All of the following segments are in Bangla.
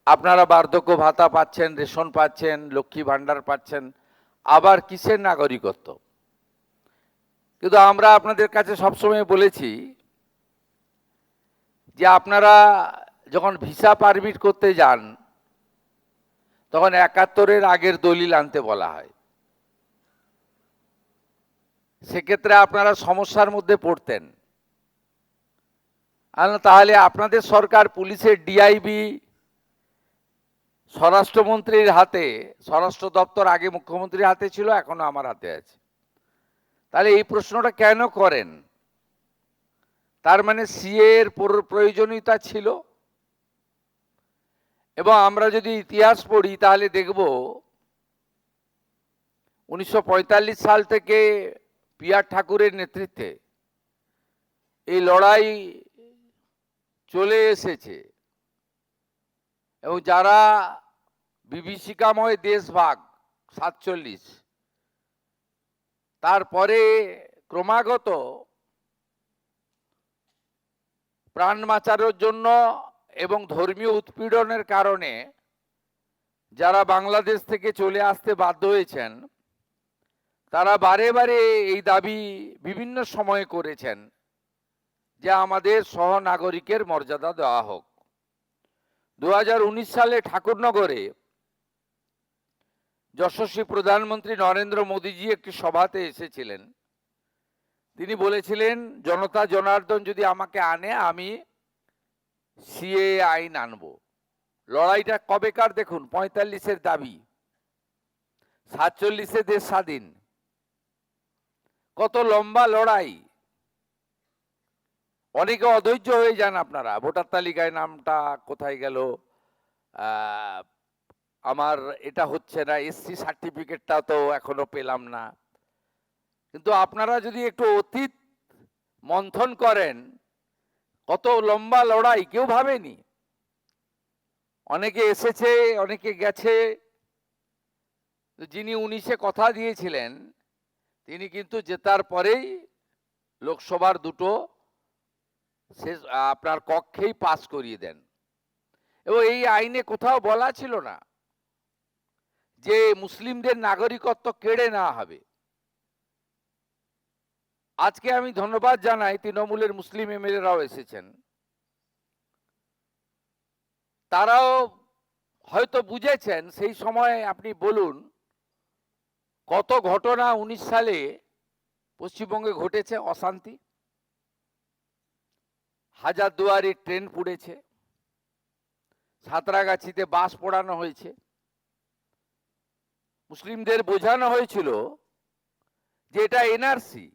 আপনারা বার্ধক্য ভাতা পাচ্ছেন, রেশন পাচ্ছেন, লক্ষ্মী ভাণ্ডার পাচ্ছেন, আবার কিসের নাগরিকত্ব? কিন্তু আমরা আপনাদের কাছে সবসময় বলেছি যে আপনারা যখন ভিসা পারমিট করতে যান তখন ৭১-এর আগের দলিল আনতে বলা হয়। সেক্ষেত্রে আপনারা সমস্যার মধ্যে পড়তেন। তাহলে আপনাদের সরকার পুলিশের ডিআইবি স্বরাষ্ট্রমন্ত্রীর হাতে, স্বরাষ্ট্র দপ্তর আগে মুখ্যমন্ত্রীর হাতে ছিল, এখনো আমার হাতে আছে। তাহলে এই প্রশ্নটা কেন করেন? তার মানে সিএ এর প্রয়োজনীয়তা ছিল। এবং আমরা যদি ইতিহাস পড়ি তাহলে দেখব ১৯৪৫ সাল থেকে পিআর ঠাকুরের নেতৃত্বে এই লড়াই চলে এসেছে এবং যারা বিভীষিকাময় দেশভাগ ৪৭, তারপরে ক্রমাগত প্রাণ বাঁচানোর জন্য এবং ধর্মীয় উৎপীড়নের কারণে যারা বাংলাদেশ থেকে চলে আসতে বাধ্য হয়েছেন, তারা বারে বারে এই দাবি বিভিন্ন সময়ে করেছেন যে আমাদের সহনাগরিকের মর্যাদা দেওয়া হোক। ২০১৯ সালে ঠাকুরনগরে যশস্বী প্রধানমন্ত্রী নরেন্দ্র মোদীজি একটি সভাতে এসেছিলেন। তিনি বলেছিলেন, জনতা জনার্দন যদি আমাকে আনে আমি সিএ আইন আনব। লড়াইটা কবেকার দেখুন, ৪৫-এর দাবি, ৪৭-এ দেশ স্বাধীন। কত লম্বা লড়াই। অনেকে অধৈর্য হয়ে যান আপনারা, ভোটার তালিকায় নামটা কোথায় গেল, আমার এটা হচ্ছে না, এসসি সার্টিফিকেটটা তো এখনো পেলাম না। কিন্তু আপনারা যদি একটু অতীত মন্থন করেন, কত লম্বা লড়াই কেউ ভাবেনি। অনেকে এসেছে, অনেকে গেছে। যিনি ১৯-এ কথা দিয়েছিলেন তিনি কিন্তু জেতার পরেই লোকসভার দুটো শেষ আপনার কক্ষেই পাস করিয়ে দেন। এবং এই আইনে কোথাও বলা ছিল না যে মুসলিমদের নাগরিকত্ব কেড়ে নেওয়া হবে। আজকে আমি ধন্যবাদ জানাই, তৃণমূলের মুসলিম এমএলএরাও এসেছেন। তারাও হয়তো বুঝেছেন। সেই সময় আপনি বলুন কত ঘটনা ১৯ সালে পশ্চিমবঙ্গে ঘটেছে, অশান্তি। হাজারদুয়ারি ট্রেন পুড়েছে, সাঁতরাগাছিতে বাস পোড়ানো হয়েছে। মুসলিমদের বোঝানো হয়েছিল যে এটা এনআরসি,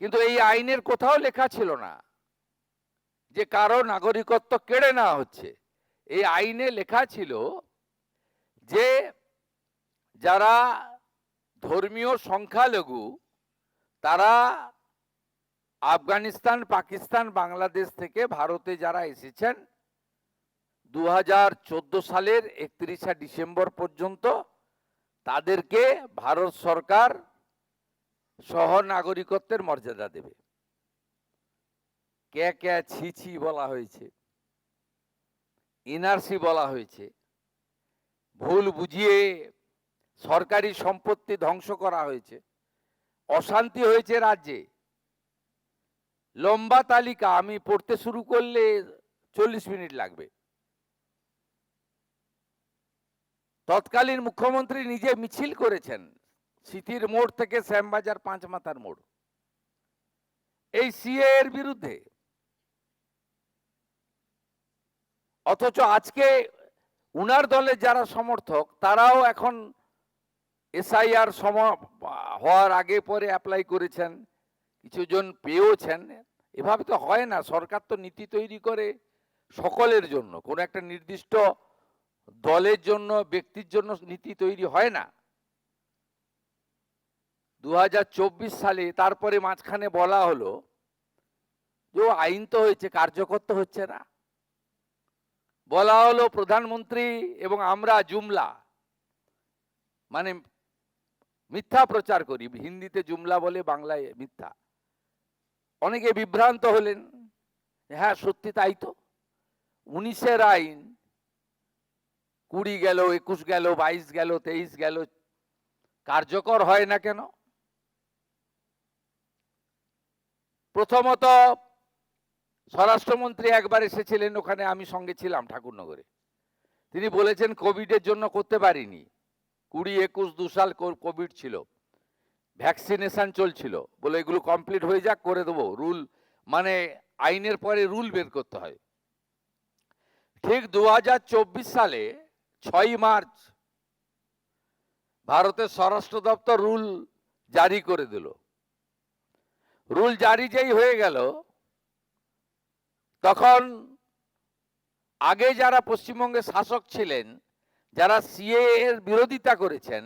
কিন্তু এই আইনের কোথাও লেখা ছিল না যে কারো নাগরিকত্ব কেড়ে নেওয়া হচ্ছে। এই আইনে লেখা ছিল যে যারা ধর্মীয় সংখ্যালঘু, তারা আফগানিস্তান, পাকিস্তান, বাংলাদেশ থেকে ভারতে যারা এসেছেন ২০১৪ সালের ৩১শে ডিসেম্বর পর্যন্ত, তাদেরকে ভারত সরকার সহ নাগরিকত্বের মর্যাদা দেবে। কে কে ছি ছি বলা হয়েছে, এনআরসি বলা হয়েছে, ভুল বুঝিয়ে সরকারি সম্পত্তি ধ্বংস করা হয়েছে, অশান্তি হয়েছে রাজ্যে। লম্বা তালিকা, আমি পড়তে শুরু করলে ৪০ মিনিট লাগবে। তৎকালীন মুখ্যমন্ত্রী নিজে মিছিল করেছেন সিটির মোড় থেকে শ্যামবাজার পাঁচমাথার মোড় এই সিএ এর বিরুদ্ধে। অথচ আজকে উনার দলের যারা সমর্থক, তারাও এখন এসআইআর হওয়ার আগে পরে অ্যাপ্লাই করেছেন, কিছুজন পেয়েওছেন। এভাবে তো হয় না। সরকার তো নীতি তৈরি করে সকলের জন্য, কোনো একটা নির্দিষ্ট দলের জন্য, ব্যক্তির জন্য নীতি তৈরি হয় না। ২০২৪ সালে তারপরে মাঝখানে বলা হলো যে আইন তো হয়েছে, কার্যকর তো হচ্ছে না। বলা হলো প্রধানমন্ত্রী এবং আমরা জুমলা, মানে মিথ্যা প্রচার করি। হিন্দিতে জুমলা বলে, বাংলায় মিথ্যা। অনেকে বিভ্রান্ত হলেন। হ্যাঁ, সত্যি তাই তো। 19-এর আইন 20 গেল, 21 গেল, 22 গেল, 23 গেল, কার্যকর হয় না কেন? প্রথমত স্বরাষ্ট্রমন্ত্রী একবার এসেছিলেন, ওখানে আমি সঙ্গে ছিলাম ঠাকুরনগরে। তিনি বলেছেন কোভিডের জন্য করতে পারিনি, 20, 21, 2 সাল কোভিড ছিল, ভ্যাকসিনেশন চলছিল, বলে এগুলো কমপ্লিট হয়ে যাক, করে দেবো। রুল মানে আইনের পরে রুল বের করতে হয়। ঠিক 2024 সালে 6 মার্চ ভারতের স্বরাষ্ট্র দপ্তর রুল জারি করে দিল। রুল জারি যেই হয়ে গেল, তখন আগে যারা পশ্চিমবঙ্গে শাসক ছিলেন, যারা সিএ এর বিরোধিতা করেছেন,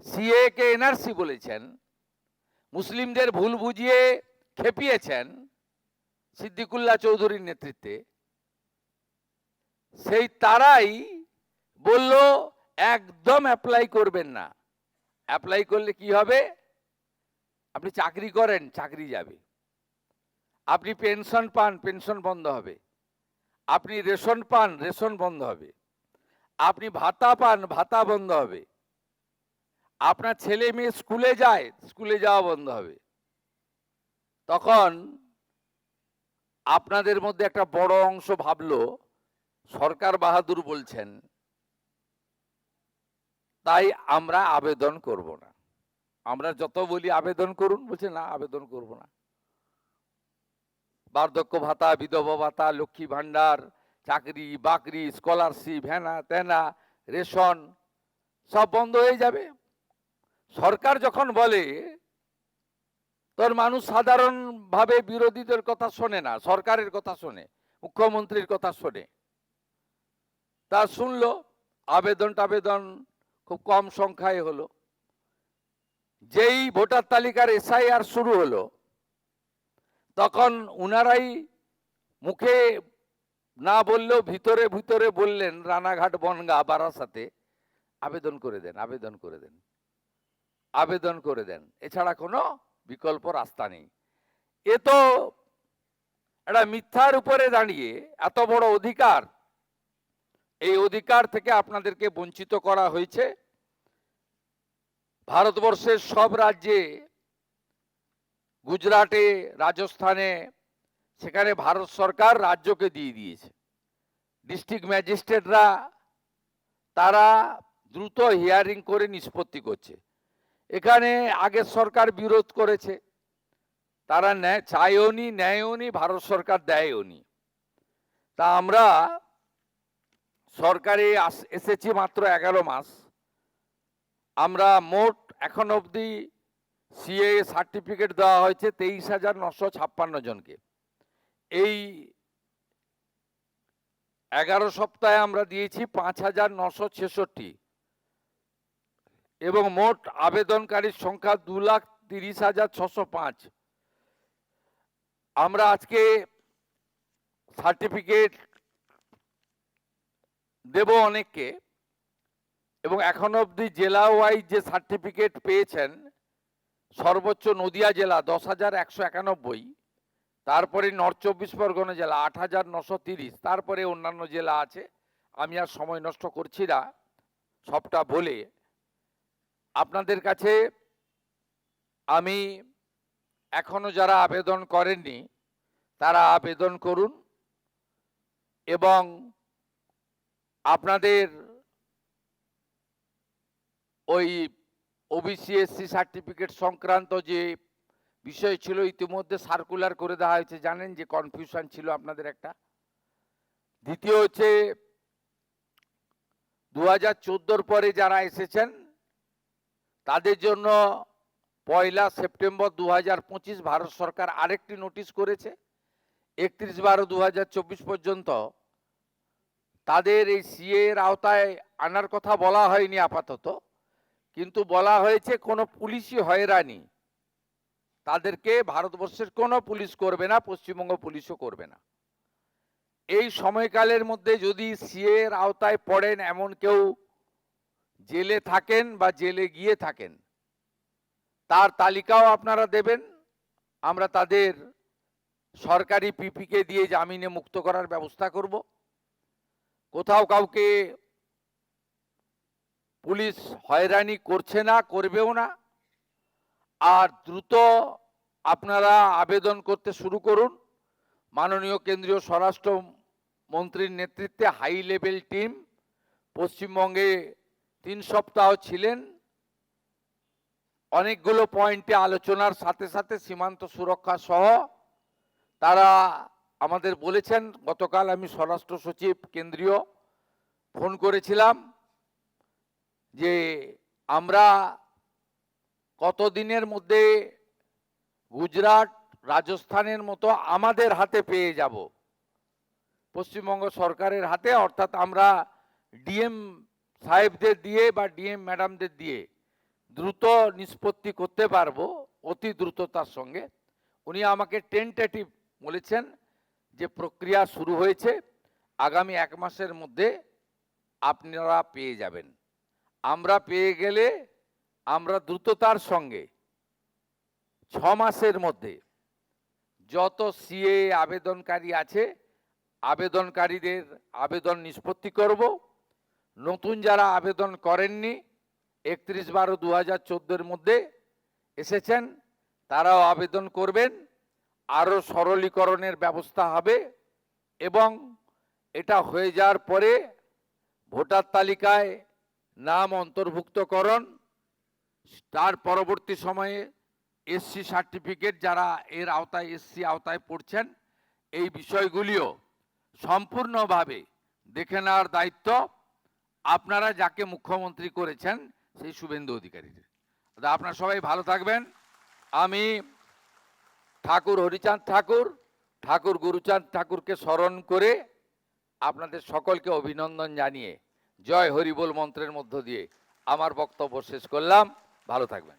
সিএ কে এনআরসি বলেছেন, মুসলিমদের ভুল বুঝিয়ে খেপিয়েছেন সিদ্দিকুল্লাহ চৌধুরীর নেতৃত্বে, সেই তারাই বলল একদম অ্যাপ্লাই করবেন না। অ্যাপ্লাই করলে কি হবে? আপনি চাকরি করেন, চাকরি যাবে। আপনি পেনশন পান, পেনশন বন্ধ হবে। আপনি রেশন পান, রেশন বন্ধ হবে। আপনি ভাতা পান, ভাতা বন্ধ হবে। আপনার ছেলে মেয়ে স্কুলে যায়, স্কুলে যাওয়া বন্ধ হবে। তখন আপনাদের মধ্যে একটা বড় অংশ ভাবলো সরকার বাহাদুর বলছেন, তাই আমরা আবেদন করব না। আমরা যত বলি আবেদন করুন, বলছে না আবেদন করব না। বার্ধক্য ভাতা, বিধবা ভাতা, লক্ষ্মী ভান্ডার, চাকরি বাকরি, স্কলারশিপ, হ্যানা তেনা, রেশন সব বন্ধ হয়ে যাবে। সরকার যখন বলে, তোর মানুষ সাধারণভাবে বিরোধীদের কথা শোনে না, সরকারের কথা শোনে, মুখ্যমন্ত্রীর কথা শোনে। তা শুনলো, আবেদন টাবেদন খুব কম সংখ্যায় হলো। যেই ভোটার তালিকার এসআইআর শুরু হলো, তখন উনারাই মুখে না বললেও ভিতরে ভিতরে বললেন, রানাঘাট, বনগা, বারাসাতে আবেদন করে দেন, আবেদন করে দেন, আবেদন করে দেন, এছাড়া কোনো বিকল্প রাস্তা নেই। এ তো একটা মিথ্যার উপরে দাঁড়িয়ে এত বড় অধিকার, এই অধিকার থেকে আপনাদেরকে বঞ্চিত করা হয়েছে। ভারতবর্ষের সব রাজ্যে, গুজরাটে, রাজস্থানে, সেখানে ভারত সরকার রাজ্যকে দিয়ে দিয়েছে। ডিস্ট্রিক্ট ম্যাজিস্ট্রেটরা তারা দ্রুত হিয়ারিং করে নিষ্পত্তি করছে। এখানে আগের সরকার বিরোধ করেছে, তারা চায়ওনি, নেয়ওনি, ভারত সরকার দেয়ওনি। তা আমরা সরকারে এসেছি মাত্র 11 মাস। আমরা মোট এখন অবধি সিএ সার্টিফিকেট দেওয়া হয়েছে 23,956 জনকে। এই 11 সপ্তাহে আমরা দিয়েছি 5,966, এবং মোট আবেদনকারীর সংখ্যা 2,30,605। আমরা আজকে সার্টিফিকেট দেব অনেককে, এবং এখন অবধি জেলা ওয়াইজ যে সার্টিফিকেট পেয়েছেন, সর্বোচ্চ নদিয়া জেলা 10,191, তারপরে নর্থ 24 পরগনা জেলা 8,930, তারপরে অন্যান্য জেলা আছে। আমি আর সময় নষ্ট করছি না সবটা বলে। আপনাদের কাছে আমি এখনো যারা আবেদন করেননি তারা আবেদন করুন, এবং আপনাদের ওই ওবিসি এসসি সার্টিফিকেট সংক্রান্ত যে বিষয় ছিল, ইতিমধ্যে সার্কুলার করে দেওয়া হয়েছে। জানেন যে কনফিউশন ছিল আপনাদের একটা। দ্বিতীয় হচ্ছে 2014 পরে যারা এসেছেন তাদের জন্য 1 সেপ্টেম্বর 2025 ভারত সরকার আরেকটি নোটিশ করেছে। 31/12/2024 পর্যন্ত তাদের এই সিএ এর আওতায় আনার কথা বলা হয়নি আপাতত, কিন্তু বলা হয়েছে কোনো পুলিশি হয়রানি তাদেরকে ভারতবর্ষের কোনো পুলিশ করবে না, পশ্চিমবঙ্গ পুলিশও করবে না। এই সময়কালের মধ্যে যদি সিএ এর আওতায় পড়েন, এমন কেউ জেলে থাকেন বা জেলে গিয়ে থাকেন, তার তালিকাও আপনারা দেবেন। আমরা তাদের সরকারি পিপিকে দিয়ে জামিনে মুক্ত করার ব্যবস্থা করব। কোথাও কাউকে পুলিশ হয়রানি করছে না, করবেও না। আর দ্রুত আপনারা আবেদন করতে শুরু করুন। মাননীয় কেন্দ্রীয় স্বরাষ্ট্র মন্ত্রীর নেতৃত্বে হাই লেভেল টিম পশ্চিমবঙ্গে 3 সপ্তাহ ছিলেন। অনেকগুলো পয়েন্টে আলোচনার সাথে সাথে সীমান্ত সুরক্ষা সহ তারা আমাদের বলেছেন। গতকাল আমি স্বরাষ্ট্র সচিব কেন্দ্রীয় ফোন করেছিলাম যে আমরা কতদিনের মধ্যে গুজরাট, রাজস্থানের মতো আমাদের হাতে পেয়ে যাব, পশ্চিমবঙ্গ সরকারের হাতে। অর্থাৎ আমরা ডিএম সাহেবদের দিয়ে বা ডিএম ম্যাডামদের দিয়ে দ্রুত নিষ্পত্তি করতে পারবো, অতি দ্রুততার সঙ্গে। উনি আমাকে টেন্টেটিভ বলেছেন যে প্রক্রিয়া শুরু হয়েছে, আগামী 1 মাসের মধ্যে আপনারা পেয়ে যাবেন। আমরা পেয়ে গেলে আমরা দ্রুততার সঙ্গে 6 মাসের মধ্যে যত সিএ আবেদনকারী আছে আবেদনকারীদের আবেদন নিষ্পত্তি করব। নতুন যারা আবেদন করেননি 31/12/2014 মধ্যে এসেছেন তারাও আবেদন করবেন। আরও সরলীকরণের ব্যবস্থা হবে এবং এটা হয়ে যাওয়ার পরে ভোটার তালিকায় নাম অন্তর্ভুক্তকরণ, তার পরবর্তী সময়ে এসসি সার্টিফিকেট যারা এর আওতায় এসসি আওতায় পড়ছেন এই বিষয়গুলিও সম্পূর্ণভাবে দেখে নেওয়ার দায়িত্ব আপনারা যাকে মুখ্যমন্ত্রী করেছেন সেই শুভেন্দু অধিকারীদের। আপনারা সবাই ভালো থাকবেন। আমি ঠাকুর হরিচাঁদ ঠাকুর গুরুচাঁদ ঠাকুরকে স্মরণ করে আপনাদের সকলকে অভিনন্দন জানিয়ে জয় হরিবোল মন্ত্রের মধ্য দিয়ে আমার বক্তব্য শেষ করলাম। ভালো থাকবেন।